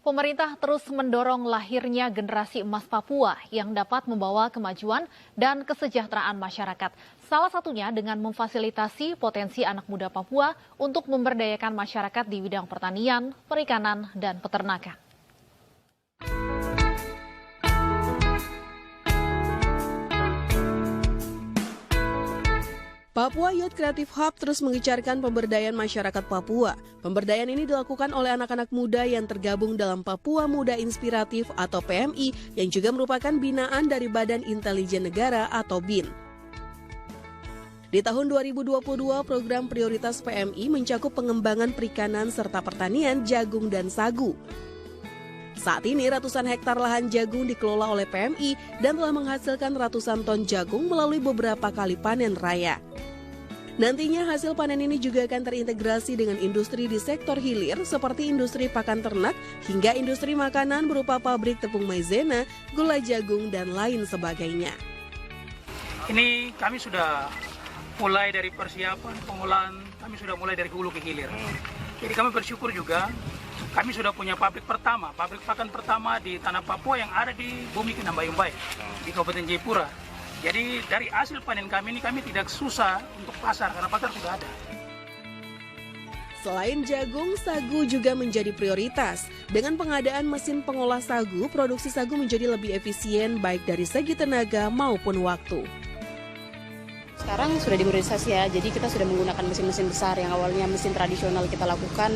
Pemerintah terus mendorong lahirnya generasi emas Papua yang dapat membawa kemajuan dan kesejahteraan masyarakat. Salah satunya dengan memfasilitasi potensi anak muda Papua untuk memberdayakan masyarakat di bidang pertanian, perikanan, dan peternakan. Papua Youth Creative Hub terus mengecarkan pemberdayaan masyarakat Papua. Pemberdayaan ini dilakukan oleh anak-anak muda yang tergabung dalam Papua Muda Inspiratif atau PMI yang juga merupakan binaan dari Badan Intelijen Negara atau BIN. Di tahun 2022, program prioritas PMI mencakup pengembangan perikanan serta pertanian jagung dan sagu. Saat ini ratusan hektar lahan jagung dikelola oleh PMI dan telah menghasilkan ratusan ton jagung melalui beberapa kali panen raya. Nantinya hasil panen ini juga akan terintegrasi dengan industri di sektor hilir seperti industri pakan ternak hingga industri makanan berupa pabrik tepung maizena, gula jagung, dan lain sebagainya. Ini kami sudah mulai dari persiapan pengolahan, kami sudah mulai dari hulu ke hilir. Jadi kami bersyukur juga, kami sudah punya pabrik pakan pertama di tanah Papua yang ada di Bumi Kinambayung-Bay, di Kabupaten Jayapura. Jadi dari hasil panen kami ini kami tidak susah untuk pasar karena pasar sudah ada. Selain jagung, sagu juga menjadi prioritas. Dengan pengadaan mesin pengolah sagu, produksi sagu menjadi lebih efisien baik dari segi tenaga maupun waktu. Sekarang sudah dimodernisasi ya, jadi kita sudah menggunakan mesin-mesin besar yang awalnya mesin tradisional kita lakukan,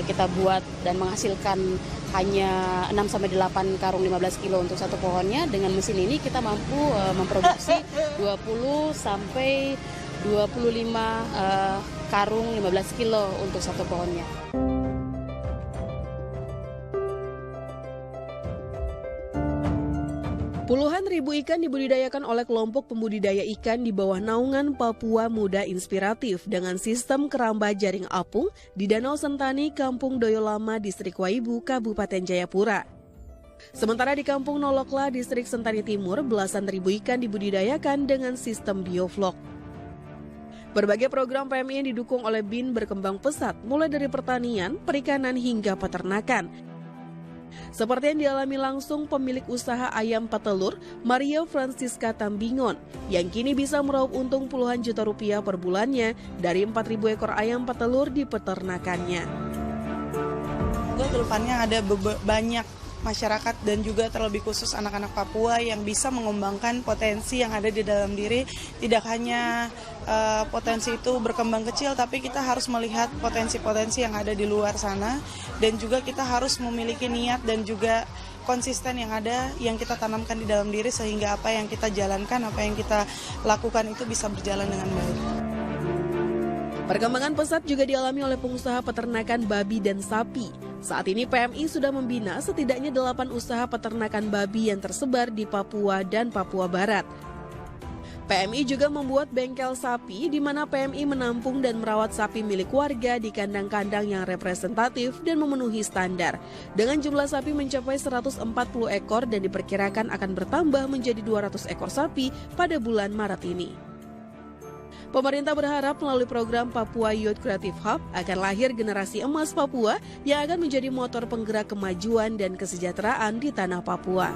kita buat dan menghasilkan hanya 6-8 karung 15 kilo untuk satu pohonnya. Dengan mesin ini kita mampu memproduksi 20-25 karung 15 kilo untuk satu pohonnya. Puluhan ribu ikan dibudidayakan oleh kelompok pembudidaya ikan di bawah naungan Papua Muda Inspiratif dengan sistem keramba jaring apung di Danau Sentani, Kampung Doyolama, Distrik Waibu, Kabupaten Jayapura. Sementara di Kampung Nolokla, Distrik Sentani Timur, belasan ribu ikan dibudidayakan dengan sistem bioflok. Berbagai program PMI yang didukung oleh BIN berkembang pesat, mulai dari pertanian, perikanan, hingga peternakan. Seperti yang dialami langsung pemilik usaha ayam petelur, Maria Francisca Tambingon, yang kini bisa meraup untung puluhan juta rupiah per bulannya dari 4.000 ekor ayam petelur di peternakannya. Kedepannya ada banyak masyarakat dan juga terlebih khusus anak-anak Papua yang bisa mengembangkan potensi yang ada di dalam diri. Tidak hanya potensi itu berkembang kecil, tapi kita harus melihat potensi-potensi yang ada di luar sana, dan juga kita harus memiliki niat dan juga konsisten yang ada, yang kita tanamkan di dalam diri, sehingga apa yang kita jalankan, apa yang kita lakukan itu bisa berjalan dengan baik. Perkembangan pesat juga dialami oleh pengusaha peternakan babi dan sapi. Saat ini PMI sudah membina setidaknya 8 usaha peternakan babi yang tersebar di Papua dan Papua Barat. PMI juga membuat bengkel sapi di mana PMI menampung dan merawat sapi milik warga di kandang-kandang yang representatif dan memenuhi standar. Dengan jumlah sapi mencapai 140 ekor dan diperkirakan akan bertambah menjadi 200 ekor sapi pada bulan Maret ini. Pemerintah berharap melalui program Papua Youth Creative Hub akan lahir generasi emas Papua yang akan menjadi motor penggerak kemajuan dan kesejahteraan di tanah Papua.